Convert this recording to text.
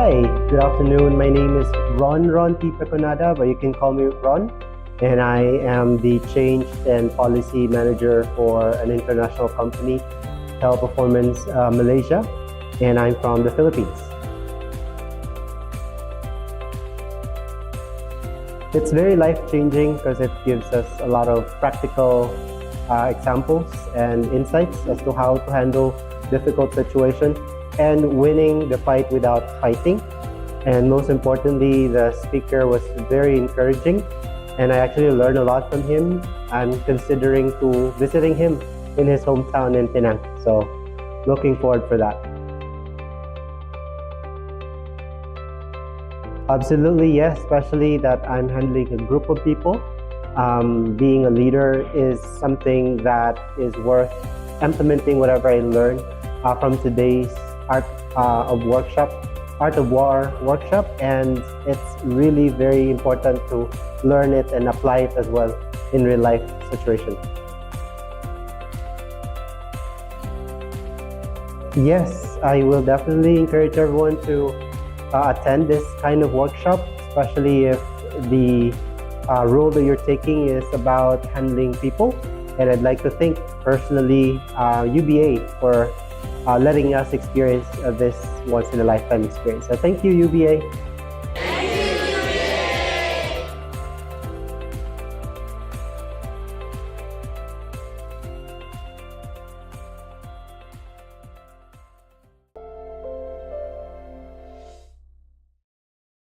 Hi, good afternoon. My name is Ronron Conada, but you can call me Ron. And I am the Change and Policy Manager for an international company, Teleperformance Malaysia, and I'm from the Philippines. It's very life-changing because it gives us a lot of practical examples and insights as to how to handle difficult situations and winning the fight without fighting. And most importantly, the speaker was very encouraging, and I actually learned a lot from him. I'm considering to visiting him in his hometown in Penang, so looking forward for that. Absolutely, yes, especially that I'm handling a group of people. Being a leader is something that is worth implementing whatever I learned from today's Art of War workshop, and it's really very important to learn it and apply it as well in real life situation. Yes, I will definitely encourage everyone to attend this kind of workshop, especially if the role that you're taking is about handling people. And I'd like to thank personally UBA for letting us experience this once-in-a-lifetime experience. So thank you, UBA.